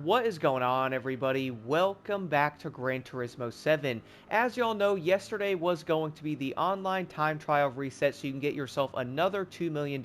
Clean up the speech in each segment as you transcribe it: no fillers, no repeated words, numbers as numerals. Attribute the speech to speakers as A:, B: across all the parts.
A: What is going on, everybody? Welcome back to Gran Turismo 7. As y'all know, yesterday was going to be the online time trial reset so you can get yourself another $2 million,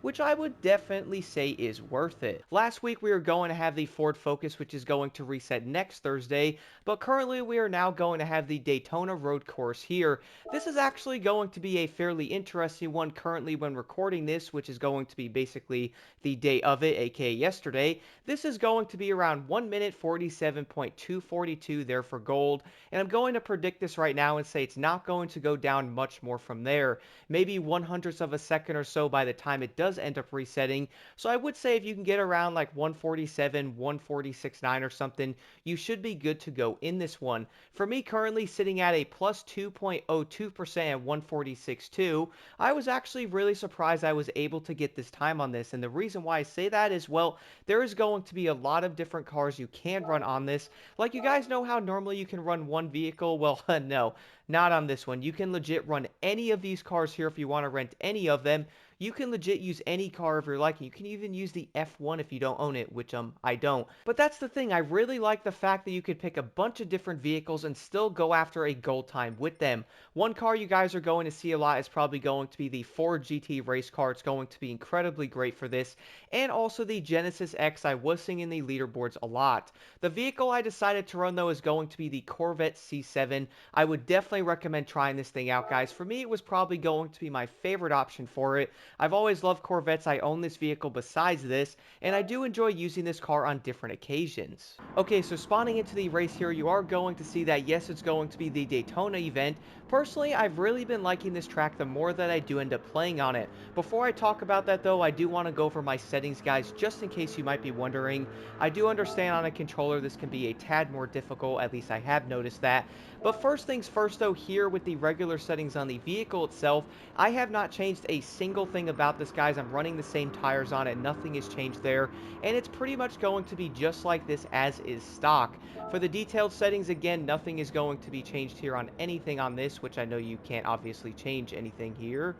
A: which I would definitely say is worth it. Last week we were going to have the Ford Focus, which is going to reset next Thursday, but currently we are now going to have the Daytona road course here. This is actually going to be a fairly interesting one currently when recording this, which is going to be basically the day of it, aka yesterday. This is going to be around 1 minute 47.242 there for gold, and I'm going to predict this right now and say it's not going to go down much more from there. Maybe 1/100th of a second or so by the time it does end up resetting. So I would say if you can get around like 147, 146.9 or something, you should be good to go in this one. For me, currently sitting at a plus 2.02% at 146.2, I was actually really surprised I was able to get this time on this. And the reason why I say that is, well, there is going to be a lot of different cars you can run on this. Like, you guys know how normally you can run one vehicle? Well, no, not on this one. You can legit run any of these cars here if you want to rent any of them. You can legit use any car of your liking. You can even use the F1 if you don't own it, which I don't. But that's the thing. I really like the fact that you could pick a bunch of different vehicles and still go after a gold time with them. One car you guys are going to see a lot is probably going to be the Ford GT race car. It's going to be incredibly great for this. And also the Genesis X. I was seeing in the leaderboards a lot. The vehicle I decided to run though is going to be the Corvette C7. I would definitely recommend trying this thing out, guys. For me, it was probably going to be my favorite option for it. I've always loved Corvettes. I own this vehicle besides this, and I do enjoy using this car on different occasions. Okay, so spawning into the race here, you are going to see that, yes, it's going to be the Daytona event. Personally, I've really been liking this track the more that I do end up playing on it. Before I talk about that, though, I do want to go over my settings, guys, just in case you might be wondering. I do understand on a controller this can be a tad more difficult, at least I have noticed that. But first things first, though, here with the regular settings on the vehicle itself, I have not changed a single thing about this, guys. I'm running the same tires on it. Nothing has changed there. And it's pretty much going to be just like this as is stock. For the detailed settings, again, nothing is going to be changed here on anything on this, which I know you can't obviously change anything here.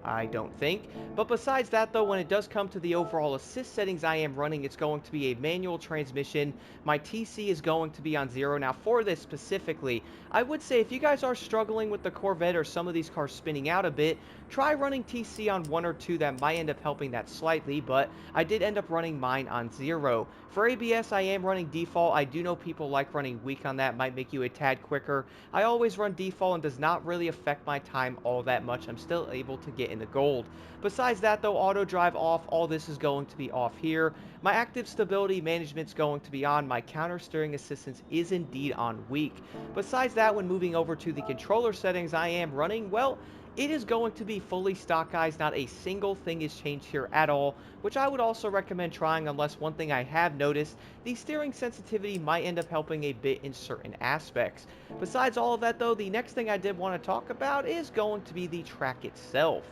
A: I don't think. But besides that, though, when it does come to the overall assist settings I am running, it's going to be a manual transmission. My TC is going to be on 0. Now, for this specifically, I would say if you guys are struggling with the Corvette or some of these cars spinning out a bit, try running TC on 1 or 2. That might end up helping that slightly, but I did end up running mine on 0. For ABS, I am running default. I do know people like running weak on that. Might make you a tad quicker. I always run default and does not really affect my time all that much. I'm still able to get in the gold. Besides that, though, auto drive off, all this is going to be off here. My active stability management's going to be on. My counter steering assistance is indeed on weak. Besides that, when moving over to the controller settings I am running, well, it is going to be fully stock, guys. Not a single thing is changed here at all, which I would also recommend trying, unless one thing I have noticed, the steering sensitivity might end up helping a bit in certain aspects. Besides all of that, though, the next thing I did want to talk about is going to be the track itself.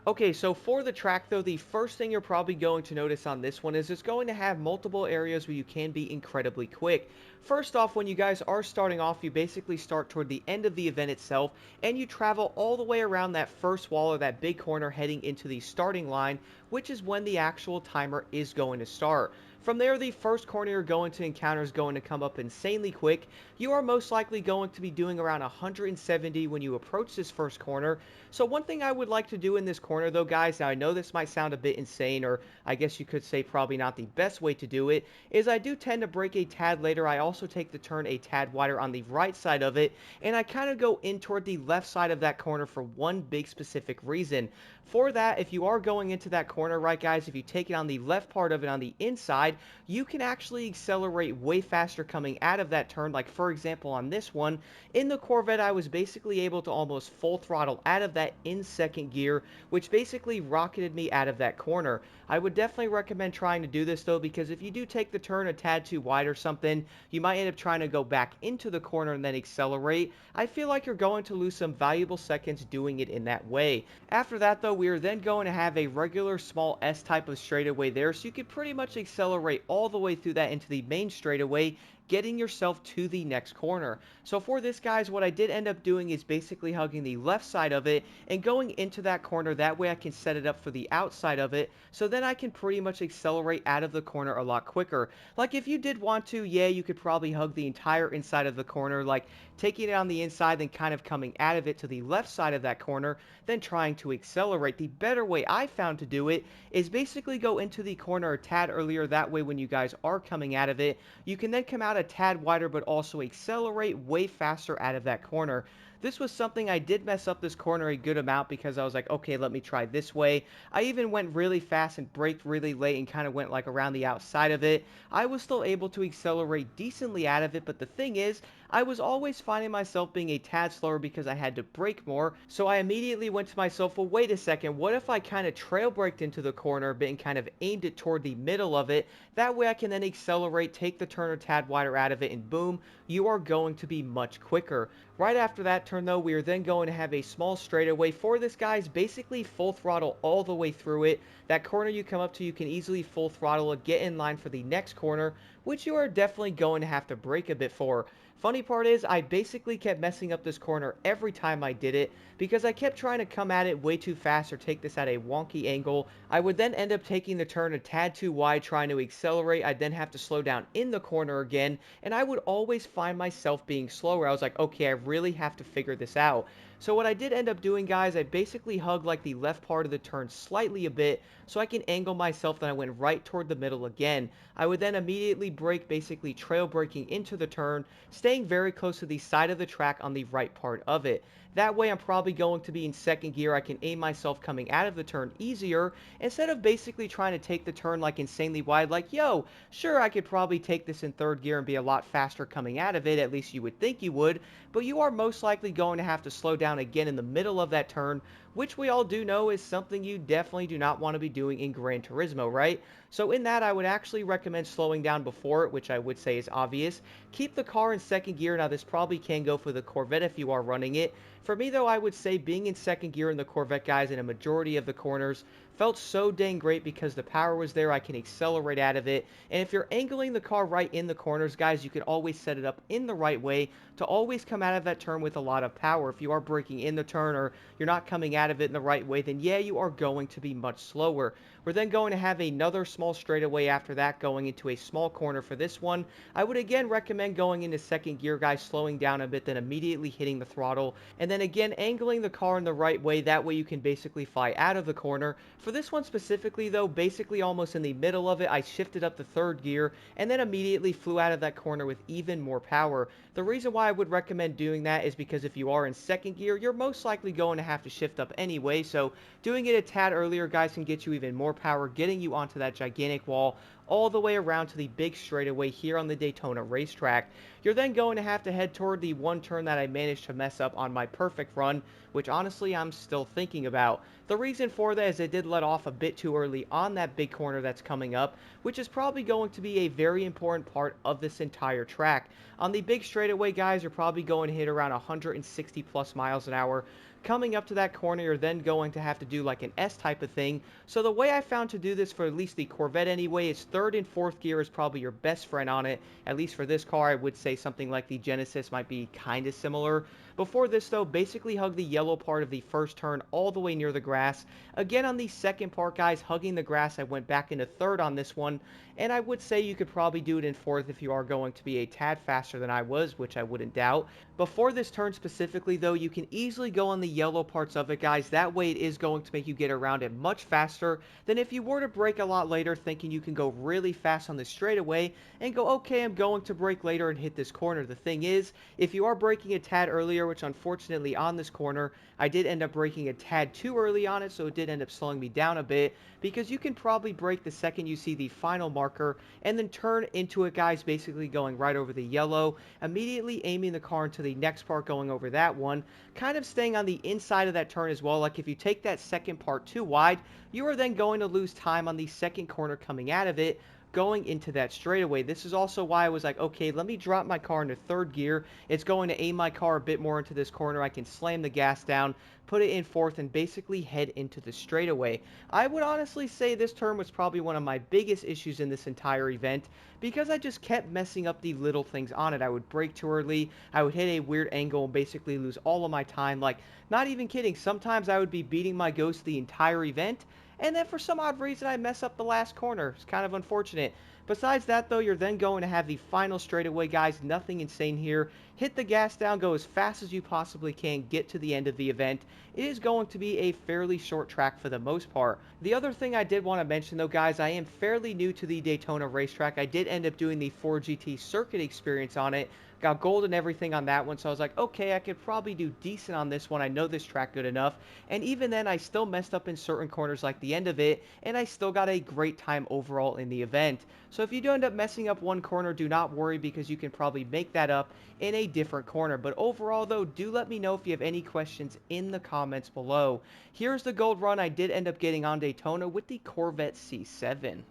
A: Okay, so for the track, though, the first thing you're probably going to notice on this one is it's going to have multiple areas where you can be incredibly quick. First off, when you guys are starting off, you basically start toward the end of the event itself, and you travel all the way around that first wall or that big corner heading into the starting line, which is when the actual timer is going to start. From there, the first corner you're going to encounter is going to come up insanely quick. You are most likely going to be doing around 170 when you approach this first corner. So one thing I would like to do in this corner, though, guys, now I know this might sound a bit insane, or I guess you could say probably not the best way to do it, is I do tend to brake a tad later. I also take the turn a tad wider on the right side of it, and I kind of go in toward the left side of that corner for one big specific reason. For that, if you are going into that corner, right, guys, if you take it on the left part of it on the inside, you can actually accelerate way faster coming out of that turn. Like, for example, on this one, in the Corvette, I was basically able to almost full throttle out of that in second gear, which basically rocketed me out of that corner. I would definitely recommend trying to do this, though, because if you do take the turn a tad too wide or something, you might end up trying to go back into the corner and then accelerate. I feel like you're going to lose some valuable seconds doing it in that way. After that, though, we are then going to have a regular small S type of straightaway there, so you could pretty much accelerate all the way through that into the main straightaway, getting yourself to the next corner. So for this, guys, what I did end up doing is basically hugging the left side of it and going into that corner. That way I can set it up for the outside of it, so then I can pretty much accelerate out of the corner a lot quicker. Like if you did want to, yeah, you could probably hug the entire inside of the corner, like taking it on the inside, then kind of coming out of it to the left side of that corner, then trying to accelerate. The better way I found to do it is basically go into the corner a tad earlier. That way when you guys are coming out of it, you can then come out a tad wider, but also accelerate way faster out of that corner. This was something I did mess up this corner a good amount, because I was like, okay, let me try this way. I even went really fast and braked really late and kind of went like around the outside of it. I was still able to accelerate decently out of it, but the thing is, I was always finding myself being a tad slower because I had to brake more. So I immediately went to myself, well, wait a second, what if I kind of trail braked into the corner a bit and kind of aimed it toward the middle of it? That way I can then accelerate, take the turn a tad wider out of it, and boom, you are going to be much quicker. Right after that turn though, we are then going to have a small straightaway. For this, guys, basically full throttle all the way through it. That corner you come up to, you can easily full throttle it, get in line for the next corner, which you are definitely going to have to brake a bit for. Funny part is, I basically kept messing up this corner every time I did it, because I kept trying to come at it way too fast or take this at a wonky angle. I would then end up taking the turn a tad too wide trying to accelerate. I'd then have to slow down in the corner again, and I would always find myself being slower. I was like, okay, I really have to figure this out. So what I did end up doing, guys, I basically hugged like the left part of the turn slightly a bit so I can angle myself, then I went right toward the middle again. I would then immediately brake, basically trail braking into the turn, staying very close to the side of the track on the right part of it. That way I'm probably going to be in second gear. I can aim myself coming out of the turn easier, instead of basically trying to take the turn like insanely wide, like, yo, sure, I could probably take this in third gear and be a lot faster coming out of it, at least you would think you would, but you are most likely going to have to slow down again in the middle of that turn, which we all do know is something you definitely do not want to be doing in Gran Turismo, right? So in that, I would actually recommend slowing down before it, which I would say is obvious. Keep the car in second gear. Now, this probably can go for the Corvette if you are running it. For me, though, I would say being in second gear in the Corvette, guys, in a majority of the corners felt so dang great because the power was there. I can accelerate out of it. And if you're angling the car right in the corners, guys, you can always set it up in the right way to always come out of that turn with a lot of power. If you are braking in the turn or you're not coming out of it in the right way, then yeah, you are going to be much slower. We're then going to have another small straightaway after that, going into a small corner for this one. I would again recommend going into second gear, guys, slowing down a bit, then immediately hitting the throttle, and then again angling the car in the right way. That way you can basically fly out of the corner. For this one specifically though, basically almost in the middle of it, I shifted up to third gear and then immediately flew out of that corner with even more power. The reason why I would recommend doing that is because if you are in second gear, you're most likely going to have to shift up anyway, so doing it a tad earlier, guys, can get you even more power, getting you onto that gigantic wall all the way around to the big straightaway here on the Daytona racetrack. You're then going to have to head toward the one turn that I managed to mess up on my perfect run, which honestly I'm still thinking about. The reason for that is I did let off a bit too early on that big corner that's coming up, which is probably going to be a very important part of this entire track. On the big straightaway, guys, you're probably going to hit around 160 plus miles an hour. Coming up to that corner, you're then going to have to do like an S type of thing. So the way I found to do this for at least the Corvette anyway is third and fourth gear is probably your best friend on it. At least for this car, I would say something like the Genesis might be kind of similar. Before this though, basically hug the yellow part of the first turn all the way near the grass. Again on the second part, guys, hugging the grass, I went back into third on this one. And I would say you could probably do it in fourth if you are going to be a tad faster than I was, which I wouldn't doubt. Before this turn specifically though, you can easily go on the yellow parts of it, guys. That way it is going to make you get around it much faster than if you were to brake a lot later thinking you can go really fast on the straightaway and go, okay, I'm going to brake later and hit this corner. The thing is, if you are braking a tad earlier, which unfortunately on this corner, I did end up braking a tad too early on it, so it did end up slowing me down a bit, because you can probably brake the second you see the final marker and then turn into it, guys, basically going right over the yellow, immediately aiming the car into the next part, going over that one, kind of staying on the inside of that turn as well. Like if you take that second part too wide, you are then going to lose time on the second corner coming out of it, going into that straightaway. This is also why I was like, okay, let me drop my car into third gear. It's going to aim my car a bit more into this corner. I can slam the gas down, put it in fourth, and basically head into the straightaway. I would honestly say this turn was probably one of my biggest issues in this entire event because I just kept messing up the little things on it. I would brake too early, I would hit a weird angle and basically lose all of my time. Like, not even kidding, sometimes I would be beating my ghost the entire event, and then for some odd reason I mess up the last corner. It's kind of unfortunate. Besides that though, you're then going to have the final straightaway, guys. Nothing insane here. Hit the gas down, go as fast as you possibly can, get to the end of the event. It is going to be a fairly short track for the most part. The other thing I did want to mention though, guys, I am fairly new to the Daytona racetrack. I did end up doing the 4GT circuit experience on it. Got gold and everything on that one, so I was like, okay, I could probably do decent on this one. I know this track good enough. And even then, I still messed up in certain corners like the end of it, and I still got a great time overall in the event. So if you do end up messing up one corner, do not worry because you can probably make that up in a different corner. But overall, though, do let me know if you have any questions in the comments below. Here's the gold run I did end up getting on Daytona with the Corvette C7.